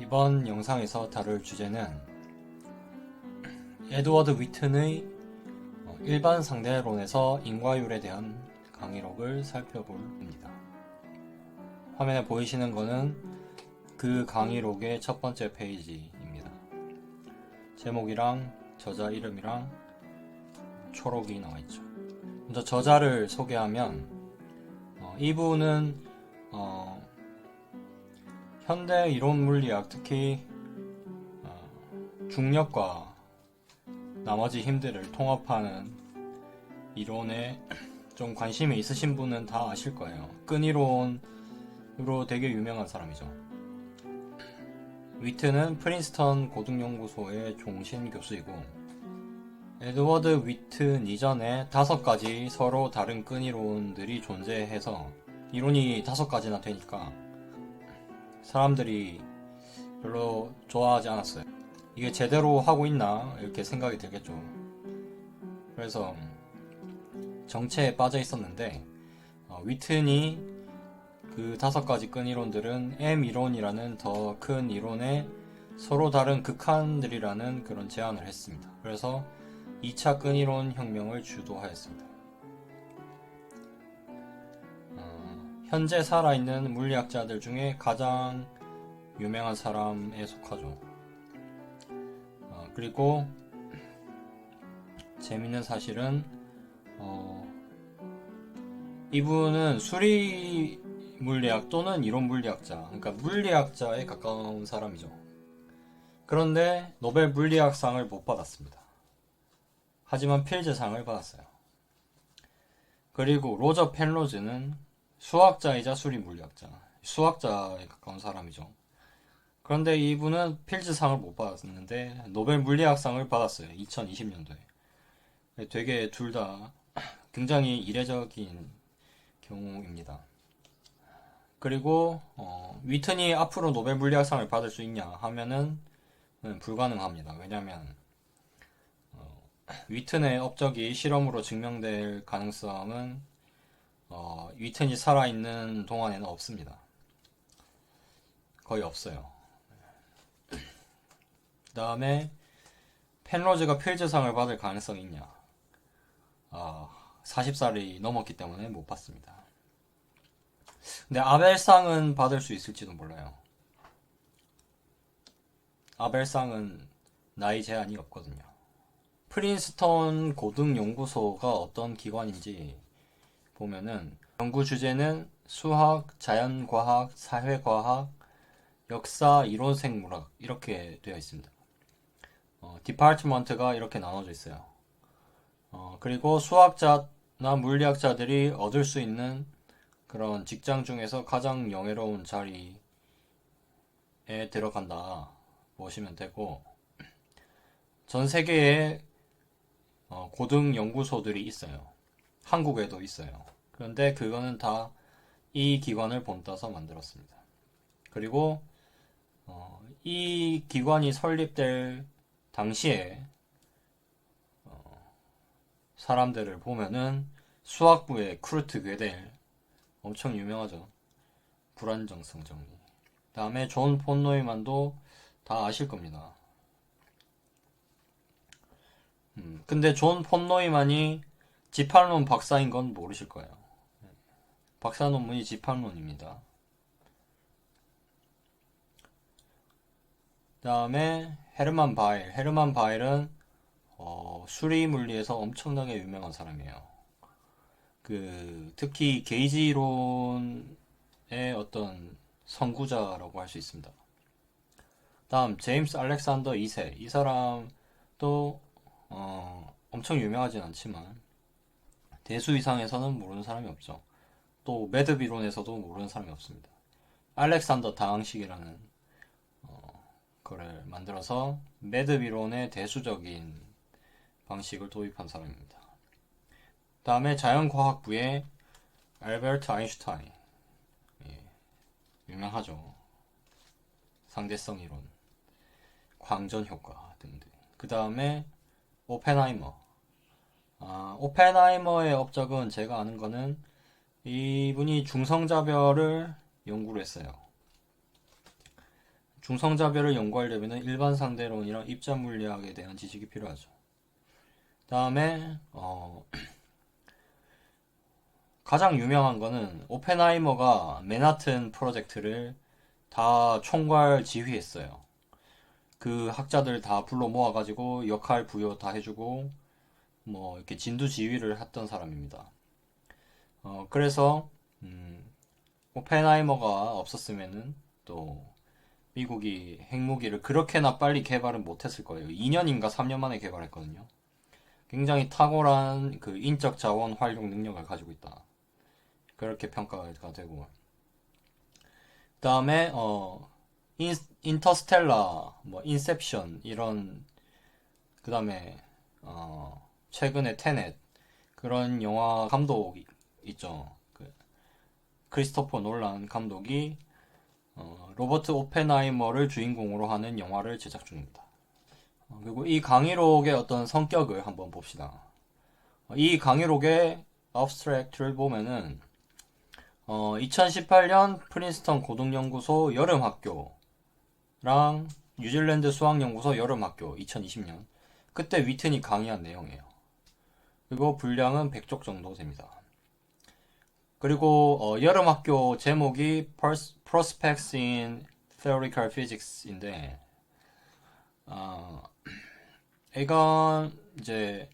이번 영상에서 다룰 주제는 에드워드 위튼의 일반 상대론에서 인과율에 대한 강의록을 살펴볼 겁니다. 화면에 보이시는 것은 그 강의록의 첫 번째 페이지입니다. 제목이랑 저자 이름이랑 초록이 나와있죠. 먼저 저자를 소개하면 이분은 현대 이론 물리학, 특히 중력과 나머지 힘들을 통합하는 이론에 좀 관심이 있으신 분은 다 아실 거예요. 끈이론으로 되게 유명한 사람이죠. 위튼은 프린스턴 고등연구소의 종신 교수이고, 에드워드 위튼 이전에 5가지 서로 다른 끈이론들이 존재해서 이론이 5가지나 되니까 사람들이 별로 좋아하지 않았어요. 이게 제대로 하고 있나 이렇게 생각이 들겠죠. 그래서 정체에 빠져 있었는데 위튼이 그 5가지 끈이론들은 M 이론이라는 더 큰 이론에 서로 다른 극한들이라는 그런 제안을 했습니다. 그래서 2차 끈이론 혁명을 주도하였습니다. 현재 살아있는 물리학자들 중에 가장 유명한 사람에 속하죠. 그리고 재밌는 사실은 이분은 수리 물리학 또는 이론 물리학자, 그러니까 물리학자에 가까운 사람이죠. 그런데 노벨 물리학상을 못 받았습니다. 하지만 필즈상을 받았어요. 그리고 로저 펜로즈는 수학자이자 수리 물리학자, 수학자에 가까운 사람이죠. 그런데 이분은 필즈상을 못 받았는데 노벨 물리학상을 받았어요. 2020년도에. 되게 둘 다 굉장히 이례적인 경우입니다. 그리고 위튼이 앞으로 노벨 물리학상을 받을 수 있냐 하면은 불가능합니다. 왜냐하면 위튼의 업적이 실험으로 증명될 가능성은 위튼이 살아있는 동안에는 없습니다. 거의 없어요. 그 다음에 펜로즈가 필즈상을 받을 가능성이 있냐? 40살이 넘었기 때문에 못 받습니다. 근데 아벨상은 받을 수 있을지도 몰라요. 아벨상은 나이 제한이 없거든요. 프린스턴 고등연구소가 어떤 기관인지 보면은 연구 주제는 수학, 자연과학, 사회과학, 역사, 이론생물학 이렇게 되어 있습니다. 디파트먼트가 이렇게 나눠져 있어요. 그리고 수학자나 물리학자들이 얻을 수 있는 그런 직장 중에서 가장 영예로운 자리에 들어간다 보시면 되고, 전 세계에 고등 연구소들이 있어요. 한국에도 있어요. 그런데 그거는 다 이 기관을 본따서 만들었습니다. 그리고 이 기관이 설립될 당시에 사람들을 보면은 수학부의 쿠르트 gö델 엄청 유명하죠. 불안정성 정리. 다음에 존 폰 노이만도 다 아실 겁니다. 근데 존 폰 노이만이 지판론 박사인 건 모르실 거예요. 박사 논문이 지판론입니다. 다음에 헤르만 바일. 헤르만 바일은 수리 물리에서 엄청나게 유명한 사람이에요. 특히 게이지 이론의 어떤 선구자라고 할 수 있습니다. 다음 제임스 알렉산더 2세. 이 사람도 엄청 유명하진 않지만 대수 이상에서는 모르는 사람이 없죠. 또 매듭 이론에서도 모르는 사람이 없습니다. 알렉산더 다항식이라는 거를 만들어서 매듭 이론의 대수적인 방식을 도입한 사람입니다. 다음에 자연과학부의 알베르트 아인슈타인, 유명하죠. 상대성 이론, 광전 효과 등등. 그 다음에 오펜하이머. 오펜하이머의 업적은 제가 아는 거는 이분이 중성자별을 연구를 했어요. 중성자별을 연구하려면 일반 상대론이랑 입자 물리학에 대한 지식이 필요하죠. 다음에 가장 유명한 거는 오펜하이머가 맨하튼 프로젝트를 다 총괄 지휘했어요. 그 학자들 다 불러 모아가지고 역할 부여 다 해주고 뭐 이렇게 진두 지휘를 했던 사람입니다. 그래서 오펜하이머가 없었으면은 또 미국이 핵무기를 그렇게나 빨리 개발은 못했을 거예요. 2년인가 3년 만에 개발했거든요. 굉장히 탁월한 그 인적 자원 활용 능력을 가지고 있다. 그렇게 평가가 되고. 그 다음에 인터스텔라, 뭐 인셉션 이런, 그 다음에 최근에 테넷 그런 영화 감독 있죠. 그 크리스토퍼 놀란 감독이 로버트 오펜하이머를 주인공으로 하는 영화를 제작 중입니다. 그리고 이 강의록의 어떤 성격을 한번 봅시다. 이 강의록의 abstract를 보면은 2018년 프린스턴 고등연구소 여름학교랑 뉴질랜드 수학연구소 여름학교 2020년 그때 위튼이 강의한 내용이에요. 그리고 분량은 100쪽 정도 됩니다. 그리고 여름학교 제목이 Prospects in Theoretical Physics인데 이건 이제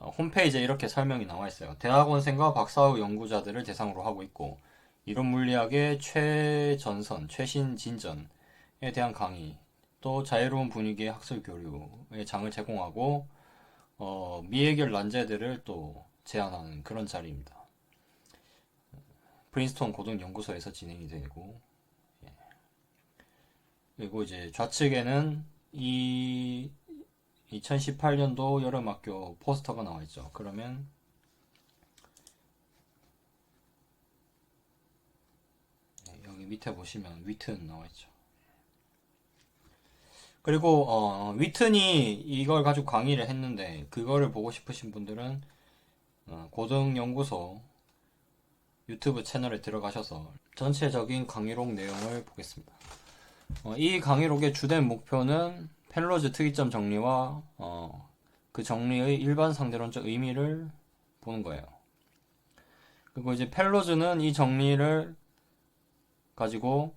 홈페이지에 이렇게 설명이 나와 있어요. 대학원생과 박사후 연구자들을 대상으로 하고 있고 이론 물리학의 최전선, 최신 진전에 대한 강의, 또 자유로운 분위기의 학술 교류의 장을 제공하고 미해결 난제들을 또 제안하는 그런 자리입니다. 프린스턴 고등연구소에서 진행이 되고 그리고 이제 좌측에는 이 2018년도 여름학교 포스터가 나와 있죠. 그러면 여기 밑에 보시면 위튼 나와 있죠. 그리고 위튼이 이걸 가지고 강의를 했는데 그거를 보고 싶으신 분들은 고등연구소 유튜브 채널에 들어가셔서 전체적인 강의록 내용을 보겠습니다. 이 강의록의 주된 목표는 펠로즈 특이점 정리와 그 정리의 일반 상대론적 의미를 보는 거예요. 그리고 이제 펠로즈는 이 정리를 가지고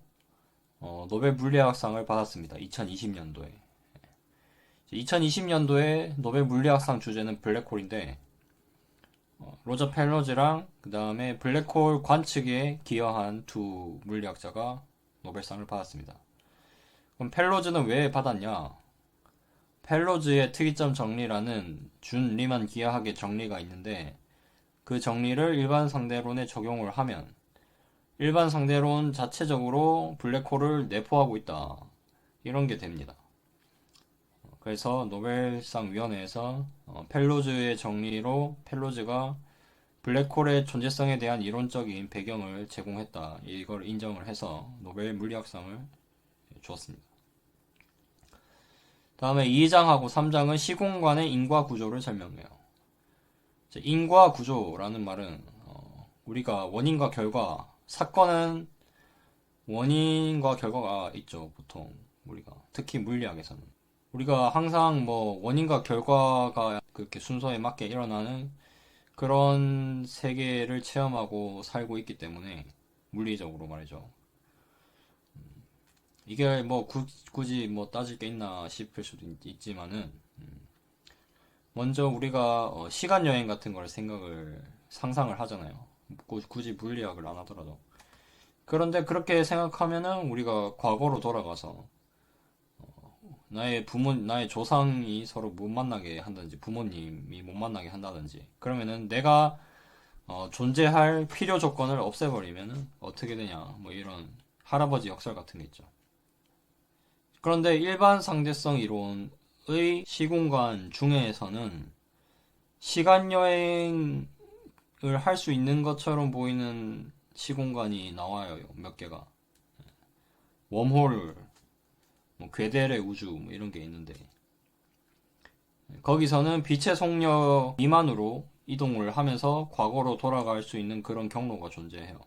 노벨 물리학상을 받았습니다. 2020년도에. 2020년도에 노벨 물리학상 주제는 블랙홀인데 로저 펠로즈랑 그 다음에 블랙홀 관측에 기여한 두 물리학자가 노벨상을 받았습니다. 그럼 펠로즈는 왜 받았냐? 펠로즈의 특이점 정리라는 준 리만 기하학의 정리가 있는데 그 정리를 일반 상대론에 적용을 하면 일반 상대론 자체적으로 블랙홀을 내포하고 있다. 이런 게 됩니다. 그래서 노벨상 위원회에서 펠로즈의 정리로 펠로즈가 블랙홀의 존재성에 대한 이론적인 배경을 제공했다. 이걸 인정을 해서 노벨 물리학상을 주었습니다. 다음에 2장하고 3장은 시공간의 인과 구조를 설명해요. 인과 구조라는 말은 우리가 원인과 결과, 사건은 원인과 결과가 있죠. 보통 우리가 특히 물리학에서는 우리가 항상 뭐 원인과 결과가 그렇게 순서에 맞게 일어나는 그런 세계를 체험하고 살고 있기 때문에 물리적으로 말이죠. 이게 뭐 굳이 뭐 따질 게 있나 싶을 수도 있지만은 먼저 우리가 시간 여행 같은 걸 상상을 하잖아요. 굳이 물리학을 안 하더라도. 그런데 그렇게 생각하면은 우리가 과거로 돌아가서 나의 조상이 서로 못 만나게 한다든지 부모님이 못 만나게 한다든지 그러면은 내가 존재할 필요 조건을 없애버리면은 어떻게 되냐 뭐 이런 할아버지 역설 같은 게 있죠. 그런데 일반 상대성 이론의 시공간 중에서는 시간 여행을 할 수 있는 것처럼 보이는 시공간이 나와요. 몇 개가. 웜홀, 뭐 괴델의 우주 뭐 이런 게 있는데 거기서는 빛의 속력 미만으로 이동을 하면서 과거로 돌아갈 수 있는 그런 경로가 존재해요.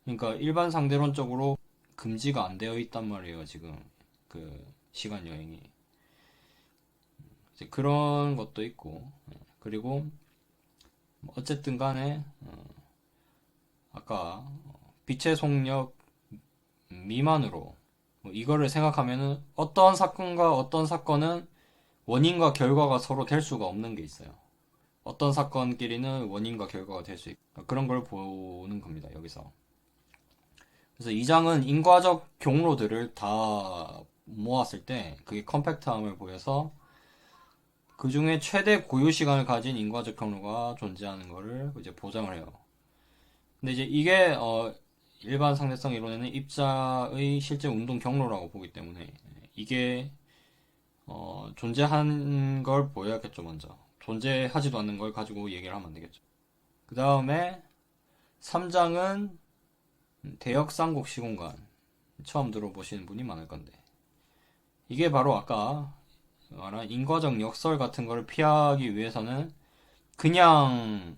그러니까 일반 상대론적으로 금지가 안 되어 있단 말이에요, 지금. 그 시간 여행이. 이제 그런 것도 있고, 그리고 어쨌든 간에 아까 빛의 속력 미만으로 이거를 생각하면은 어떤 사건과 어떤 사건은 원인과 결과가 서로 될 수가 없는 게 있어요. 어떤 사건끼리는 원인과 결과가 될 수 있고 그런 걸 보는 겁니다, 여기서. 그래서 이 장은 인과적 경로들을 다 모았을 때 그게 컴팩트함을 보여서 그 중에 최대 고유 시간을 가진 인과적 경로가 존재하는 것을 이제 보장을 해요. 근데 이제 이게 일반 상대성 이론에는 입자의 실제 운동 경로라고 보기 때문에 이게 존재한 걸 보여야겠죠, 먼저. 존재하지도 않는 걸 가지고 얘기를 하면 안 되겠죠. 그 다음에 3장은 대역쌍곡 시공간. 처음 들어보시는 분이 많을 건데. 이게 바로 아까 말한 인과적 역설 같은 거를 피하기 위해서는 그냥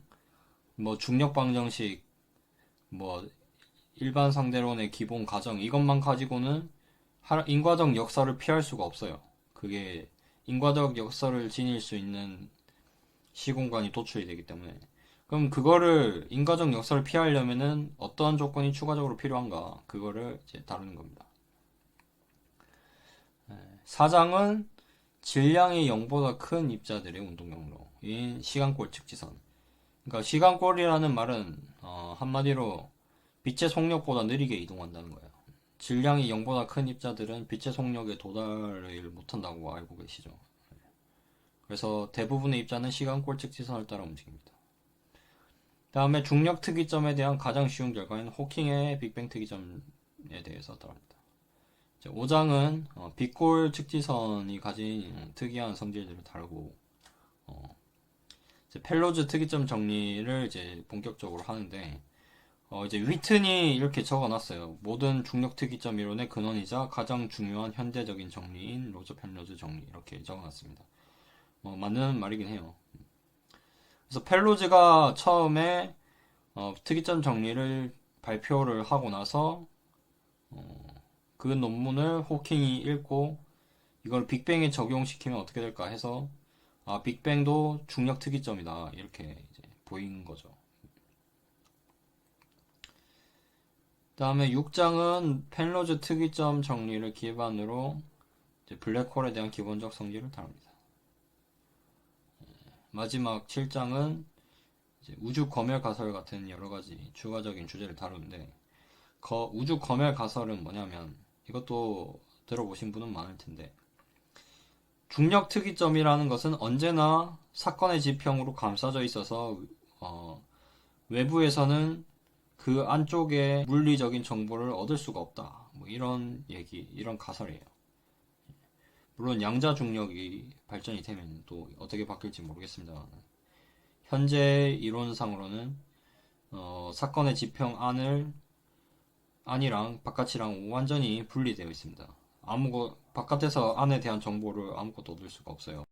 뭐 중력 방정식, 뭐 일반 상대론의 기본 가정 이것만 가지고는 인과적 역설을 피할 수가 없어요. 그게 인과적 역설을 지닐 수 있는 시공간이 도출이 되기 때문에. 그럼 그거를 인과적 역설을 피하려면은 어떤 조건이 추가적으로 필요한가? 그거를 이제 다루는 겁니다. 4장은 질량이 0보다 큰 입자들의 운동 경로인 시간골 측지선. 그러니까 시간골이라는 말은 한마디로 빛의 속력보다 느리게 이동한다는 거예요. 질량이 0보다 큰 입자들은 빛의 속력에 도달을 못한다고 알고 계시죠. 그래서 대부분의 입자는 시간골 측지선을 따라 움직입니다. 다음에 중력 특이점에 대한 가장 쉬운 결과인 호킹의 빅뱅 특이점에 대해서 다룹니다. 5장은 빛골 측지선이 가진 특이한 성질들을 다루고 펠로즈 특이점 정리를 이제 본격적으로 하는데 이제 위튼이 이렇게 적어놨어요. 모든 중력 특이점 이론의 근원이자 가장 중요한 현대적인 정리인 로저 펠로즈 정리 이렇게 적어놨습니다. 맞는 말이긴 해요. 그래서 펠로즈가 처음에 특이점 정리를 발표를 하고 나서 그 논문을 호킹이 읽고 이걸 빅뱅에 적용시키면 어떻게 될까 해서 빅뱅도 중력 특이점이다 이렇게 이제 보인 거죠. 다음에 6장은 펠로즈 특이점 정리를 기반으로 블랙홀에 대한 기본적 성질을 다룹니다. 마지막 7장은 우주 검열 가설 같은 여러 가지 추가적인 주제를 다루는데 우주 검열 가설은 뭐냐면 이것도 들어보신 분은 많을 텐데 중력 특이점이라는 것은 언제나 사건의 지평으로 감싸져 있어서 외부에서는 그 안쪽에 물리적인 정보를 얻을 수가 없다. 뭐 이런 얘기, 이런 가설이에요. 물론 양자 중력이 발전이 되면 또 어떻게 바뀔지 모르겠습니다. 현재 이론상으로는 사건의 지평 안이랑 바깥이랑 완전히 분리되어 있습니다. 바깥에서 안에 대한 정보를 아무것도 얻을 수가 없어요.